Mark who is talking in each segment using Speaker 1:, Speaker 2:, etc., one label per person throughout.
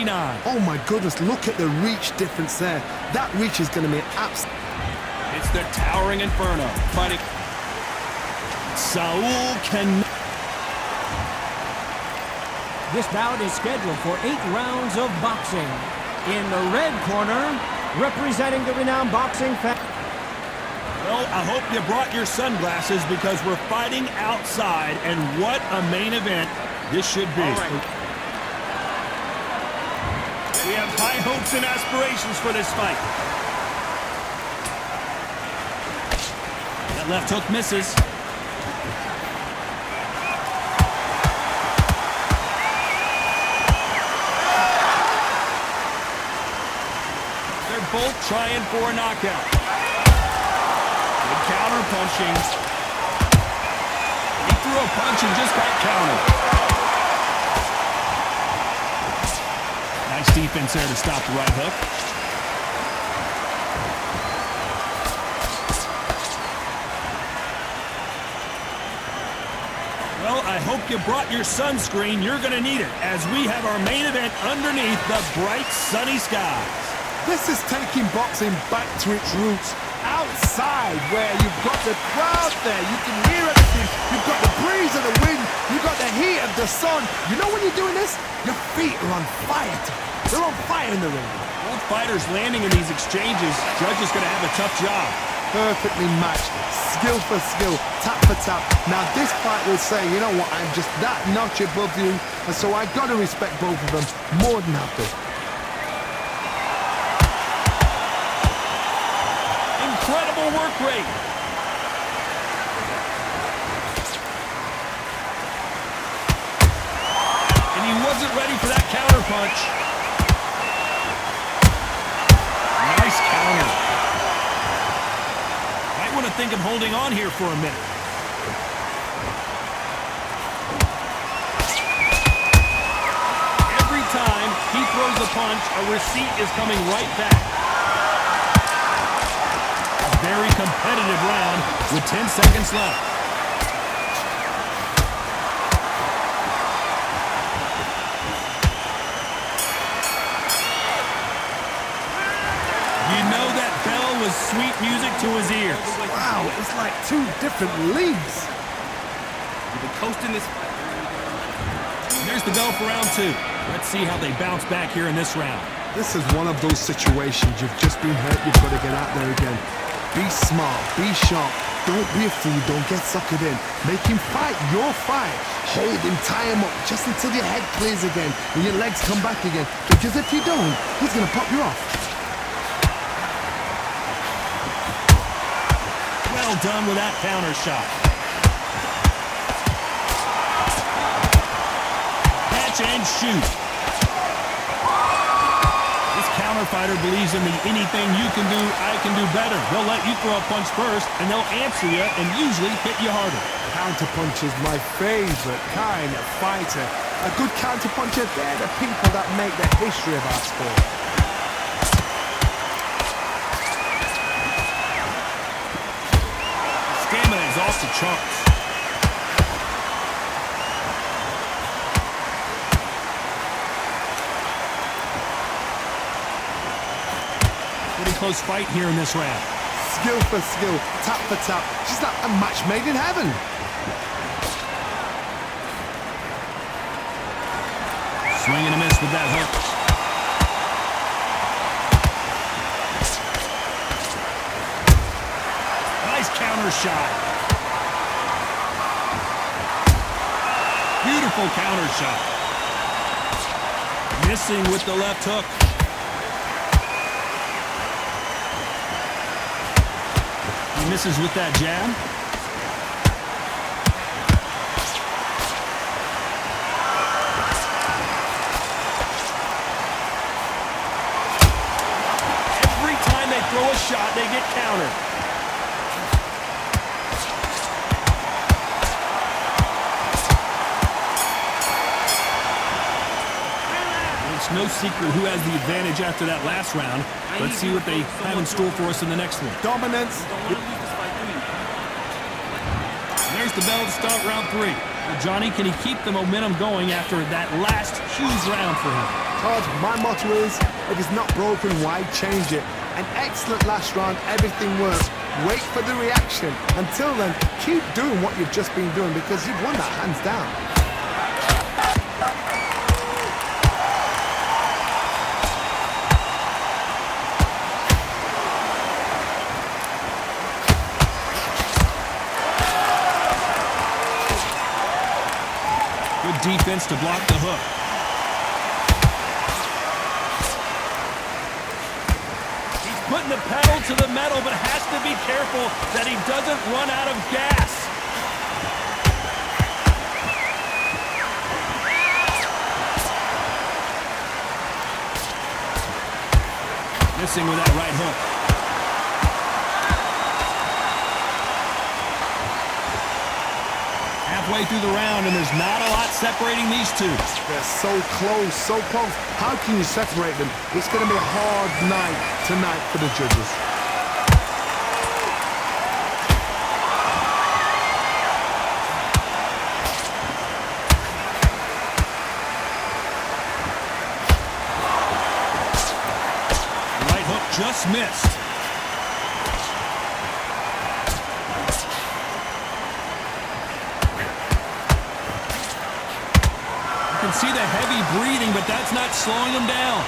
Speaker 1: 79.
Speaker 2: Oh my goodness, look at the reach difference there. That reach is going to be an absolute...
Speaker 1: It's the towering Inferno fighting. Saul can...
Speaker 3: This bout is scheduled for 8 rounds of boxing. In the red corner, representing the renowned boxing fan.
Speaker 1: Well, I hope you brought your sunglasses because we're fighting outside, and what a main event this should be.
Speaker 4: All right.
Speaker 1: We have high hopes and aspirations for this fight. That left hook misses. They're both trying for a knockout. Good counter punching. He threw a punch and just got countered. Nice defense there to stop the right hook. Well, I hope you brought your sunscreen. You're going to need it as we have our main event underneath the bright sunny skies.
Speaker 2: This is taking boxing back to its roots. Outside, where you've got the crowd there, you can hear everything. You've got the breeze of the wind. You've got the heat of the sun. You know when you're doing this? Your feet are on fire. They're on fire in the ring.
Speaker 1: Both fighters landing in these exchanges. Judge is going to have a tough job.
Speaker 2: Perfectly matched, skill for skill, tap for tap. Now this fight will say, you know what, I'm just that notch above you, and so I got to respect both of them more than happy.
Speaker 1: Incredible work rate. And he wasn't ready for that counter punch. Nice counter. Might want to think of holding on here for a minute. Every time he throws a punch, a receipt is coming right back. Very competitive round with 10 seconds left. You know that bell was sweet music to his ears.
Speaker 2: Wow, it's like 2 different leagues.
Speaker 4: You've been coasting this fight.
Speaker 1: There's the bell for round 2. Let's see how they bounce back here in this round.
Speaker 2: This is one of those situations you've just been hurt, you've got to get out there again. Be smart, be sharp, don't be a fool, don't get suckered in. Make him fight your fight. Hold him, tie him up, just until your head clears again and your legs come back again. Because if you don't, he's going to pop you off.
Speaker 1: Well done with that counter shot. Catch and shoot. Fighter believes in the anything you can do, I can do better. They'll let you throw a punch first, and they'll answer you and usually hit you harder.
Speaker 2: Counterpunch is my favorite kind of fighter. A good counterpuncher, they're the people that make the history of our sport.
Speaker 1: Stamina is off the charts. Close fight here in this round.
Speaker 2: Skill for skill, tap for tap. Just like a match made in heaven.
Speaker 1: Swing and a miss with that hook. Nice counter shot. Beautiful counter shot. Missing with the left hook. Misses with that jab. Every time they throw a shot, they get countered. It's no secret who has the advantage after that last round. Let's see what they have in store for us in the next one.
Speaker 2: Dominance.
Speaker 1: There's the bell to start round 3. Johnny, can he keep the momentum going after that last huge round for him?
Speaker 2: Todd, my motto is, if it's not broken, why change it? An excellent last round, everything works. Wait for the reaction. Until then, keep doing what you've just been doing because you've won that hands down.
Speaker 1: Good defense to block the hook. He's putting the pedal to the metal, but has to be careful that he doesn't run out of gas. Missing with that right hook. Halfway through the round, and there's not a lot separating these two.
Speaker 2: They're so close, so close. How can you separate them? It's going to be a hard night tonight for the judges.
Speaker 1: Right hook just missed. You can see the heavy breathing, but that's not slowing him down.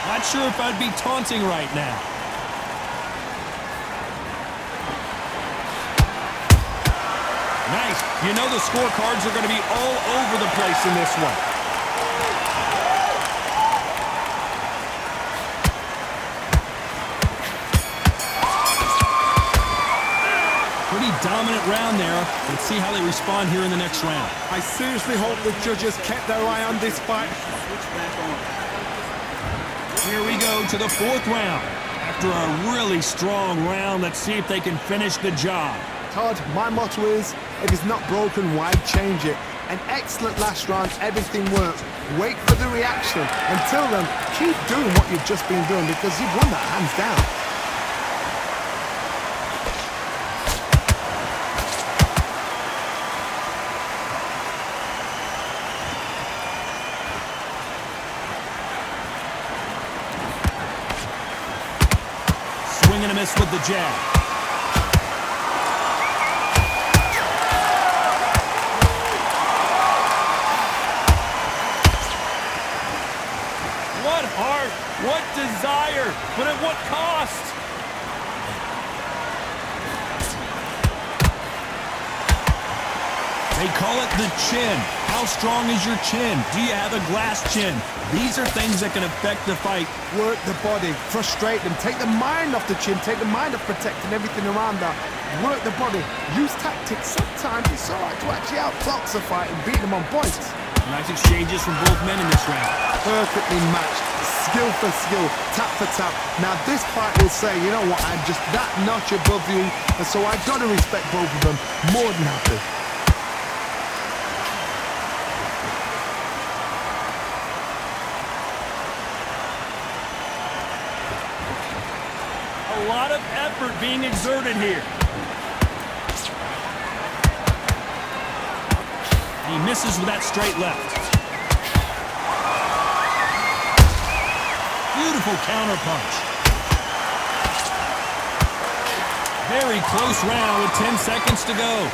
Speaker 1: Not sure if I'd be taunting right now. Nice. You know the scorecards are going to be all over the place in this one. Pretty dominant round there. Let's see how they respond here in the next round.
Speaker 2: I seriously hope the judges kept their eye on this fight.
Speaker 4: Switch back on.
Speaker 1: Here we go to the fourth round. After a really strong round, let's see if they can finish the job.
Speaker 2: Todd, my motto is, if it's not broken, why change it? An excellent last round, everything works. Wait for the reaction. Until then, keep doing what you've just been doing because you've won that hands down.
Speaker 1: Swing and a miss with the jab. What heart, what desire, but at what cost? They call it the chin. How strong is your chin? Do you have a glass chin? These are things that can affect the fight.
Speaker 2: Work the body, frustrate them, take the mind off the chin, take the mind off protecting everything around that. Work the body, use tactics. Sometimes it's all right to actually outbox a fight and beat them on points.
Speaker 1: Nice exchanges from both men in this round.
Speaker 2: Perfectly matched, skill for skill, tap for tap. Now this fight will say, you know what, I'm just that notch above you, and so I've got to respect both of them more than happy.
Speaker 1: A lot of effort being exerted here. He misses with that straight left. Beautiful counter punch. Very close round with 10 seconds to go.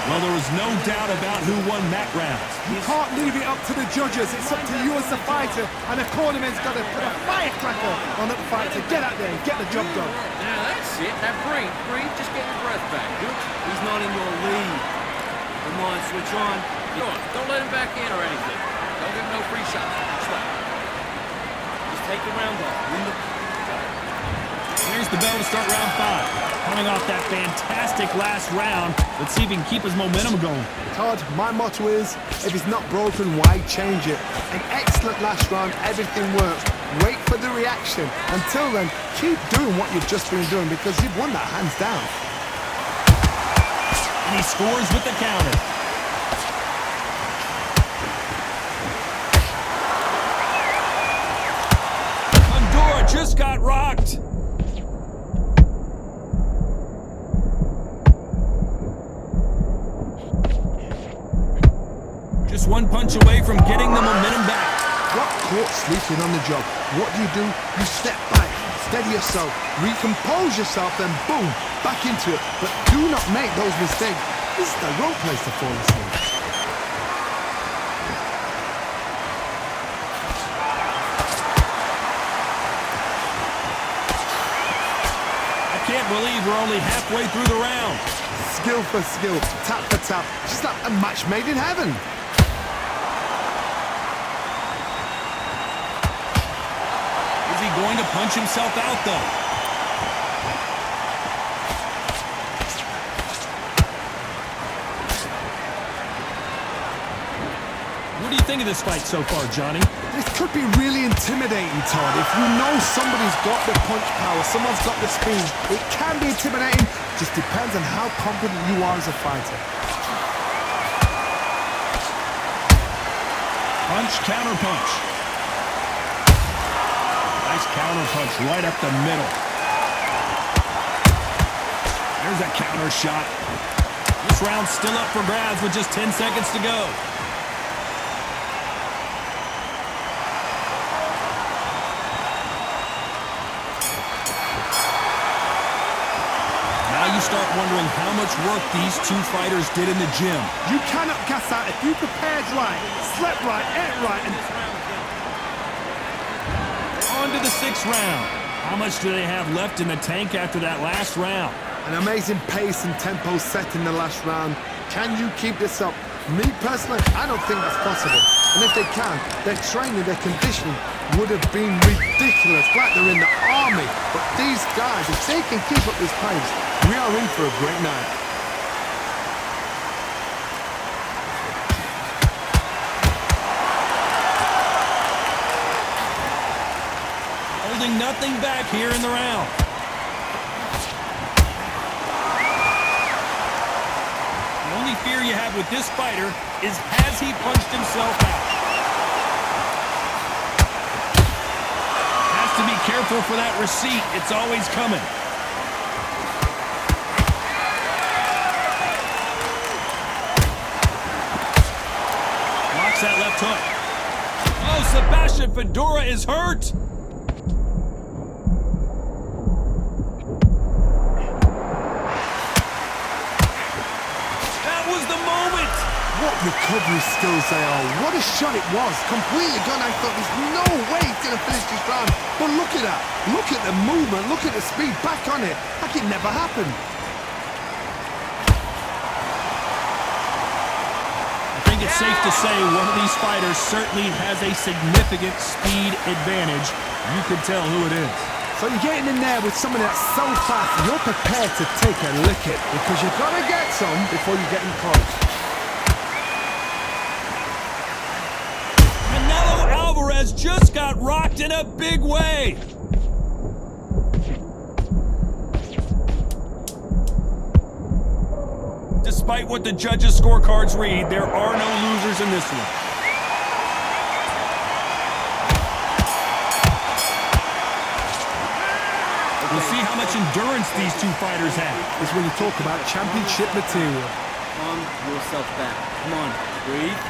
Speaker 1: Well, there was no doubt about who won that round.
Speaker 2: You can't leave it up to the judges. It's up to you as the fighter, and the cornerman's got to put a firecracker on that fight to get out there and get the job done.
Speaker 4: Now that's it. Now breathe. Just get your breath back. Good. He's not in your lead. Come on, switch on. Go on. Don't let him back in or anything. Don't give him no free shots. Stop. Just take the round off.
Speaker 1: Here's the bell to start round 5. Coming off that fantastic last round, let's see if he can keep his momentum going.
Speaker 2: Todd, my motto is, if it's not broken, why change it? An excellent last round, everything works. Wait for the reaction. Until then, keep doing what you've just been doing because you've won that hands down.
Speaker 1: And he scores with the counter. just got rocked. Just one punch away from getting the momentum back.
Speaker 2: Got caught sleeping on the job. What do? You step back, steady yourself, recompose yourself, then boom, back into it. But do not make those mistakes. This is the wrong place to fall asleep.
Speaker 1: I can't believe we're only halfway through the round.
Speaker 2: Skill for skill, tap for tap, just like a match made in heaven.
Speaker 1: Is he going to punch himself out, though? What do you think of this fight so far, Johnny?
Speaker 2: This could be really intimidating, Todd. If you know somebody's got the punch power, someone's got the speed, it can be intimidating. Just depends on how confident you are as a fighter.
Speaker 1: Punch, counter punch. Nice counter punch right up the middle. There's a counter shot. This round's still up for grabs with just 10 seconds to go. Now you start wondering how much work these two fighters did in the gym.
Speaker 2: You cannot gas out if you prepared right, slept right, ate right, and
Speaker 1: On to the 6th round. How much do they have left in the tank after that last round?
Speaker 2: an amazing pace and tempo set in the last round. Can you keep this up? Me personally, I don't think that's possible. And if they can, their training, their conditioning would have been ridiculous, like they're in the army. But these guys, if they can keep up this pace, we are in for a great night.
Speaker 1: Holding nothing back here in the round. The only fear you have with this fighter is, has he punched himself out? Has to be careful for that receipt. It's always coming. Blocks that left hook. Oh, Sebastian Fedora is hurt.
Speaker 2: What recovery skills they are. What a shot it was. Completely gone. I thought there's no way he's going to finish this round. But look at that. Look at the movement. Look at the speed. Back on it. Like it never happened.
Speaker 1: I think it's safe to say one of these fighters certainly has a significant speed advantage. You can tell who it is.
Speaker 2: So you're getting in there with someone that's so fast, you're prepared to take a licking because you've got to get some before you get in close.
Speaker 1: Alvarez just got rocked in a big way. Despite what the judges' scorecards read, there are no losers in this one. We'll see how much endurance these two fighters have.
Speaker 2: This is when you talk about championship material.
Speaker 4: Calm yourself back. Come on, breathe.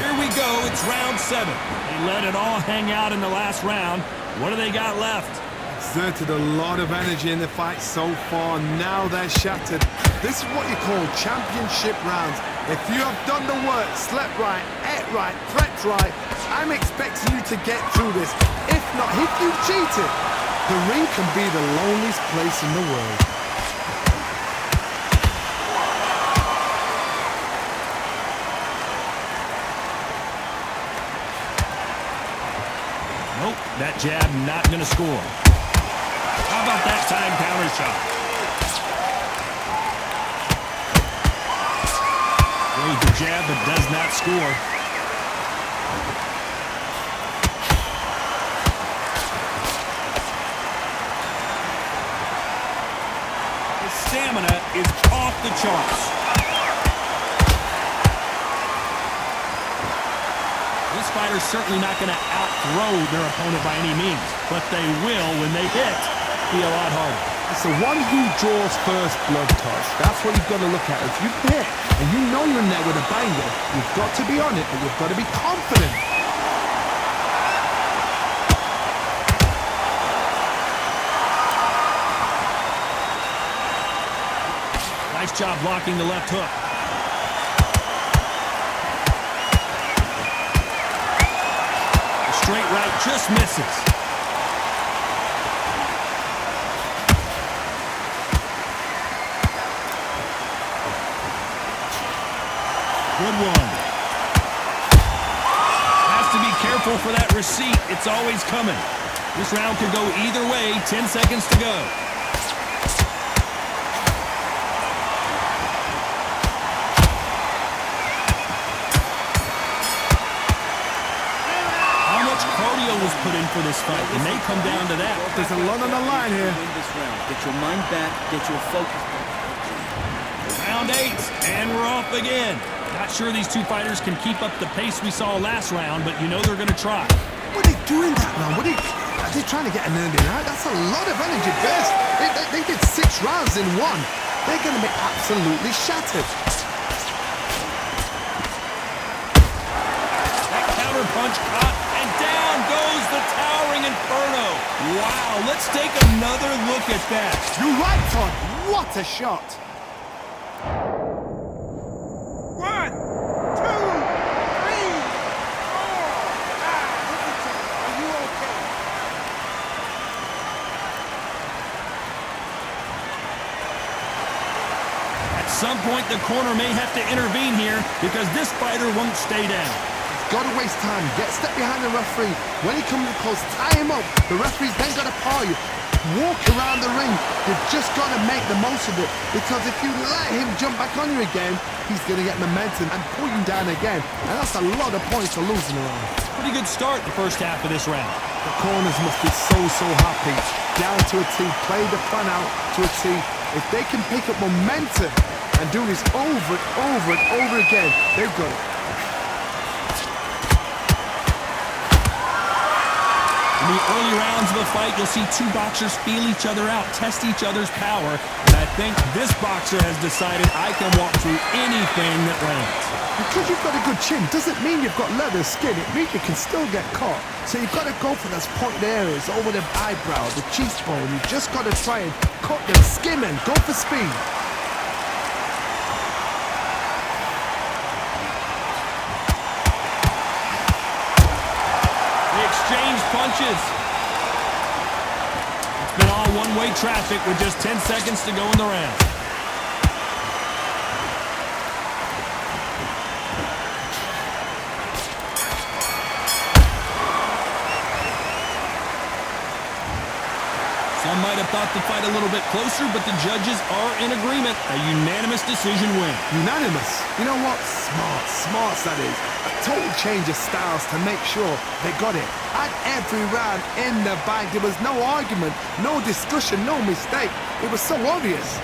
Speaker 1: Here we go, it's round 7. They let it all hang out in the last round. What do they got left?
Speaker 2: Exerted a lot of energy in the fight so far. Now they're shattered. This is what you call championship rounds. If you have done the work, slept right, ate right, prepped right, I'm expecting you to get through this. If not, if you cheated, the ring can be the loneliest place in the world.
Speaker 1: Nope, that jab not gonna score. How about that time counter shot? Throws the jab but does not score. His stamina is off the charts. This fighter's certainly not going to out-throw their opponent by any means, but they will, when they hit, be a lot harder.
Speaker 2: It's the one who draws first blood, Tosh. That's what you've got to look at. If you hit and you know you're in there with a banger, you've got to be on it and you've got to be confident.
Speaker 1: Nice job blocking the left hook. The straight right just misses. Good one. Has to be careful for that receipt. It's always coming. This round could go either way. 10 seconds to go. Was put in for this fight. It may come down to that.
Speaker 2: There's a lot on the line here.
Speaker 4: Win this round. Get your mind back. Get your focus.
Speaker 1: Round 8, and we're off again. Not sure these two fighters can keep up the pace we saw last round, but you know they're going to try.
Speaker 2: What are they doing that round? Are they trying to get an ending out? That's a lot of energy burst. They did 6 rounds in one. They're going to be absolutely shattered.
Speaker 1: That counter punch caught, and down goes the towering Inferno. Wow, let's take another look at that.
Speaker 2: You're right, Todd. What a shot.
Speaker 5: 1, 2, 3, 4, 5. Are you okay?
Speaker 1: At some point, the corner may have to intervene here because this fighter won't stay down.
Speaker 2: Got to waste time. Get step behind the referee. When he comes close, tie him up. The referee's then got to paw you. Walk around the ring. You've just got to make the most of it. Because if you let him jump back on you again, he's going to get momentum and pull you down again. And that's a lot of points to losing around.
Speaker 1: Pretty good start the first half of this round.
Speaker 2: The corners must be so happy. Down to a T. Play the plan out to a T. If they can pick up momentum and do this over and over again, they've got it.
Speaker 1: In the early rounds of the fight, you'll see two boxers feel each other out, test each other's power, and I think this boxer has decided I can walk through anything that lands.
Speaker 2: Because you've got a good chin doesn't mean you've got leather skin. It means you can still get caught. So you've got to go for those pointed areas over the eyebrow, the cheekbone. You've just got to try and cut them, skim them, go for speed.
Speaker 1: Exchange punches. It's been all one-way traffic with just 10 seconds to go in the round. Some might have thought the fight a little bit closer, but the judges are in agreement. A unanimous decision win.
Speaker 2: Unanimous. You know what? Smart that is. A total change of styles to make sure they got it. At every round in the bag, there was no argument, no discussion, no mistake. It was so obvious.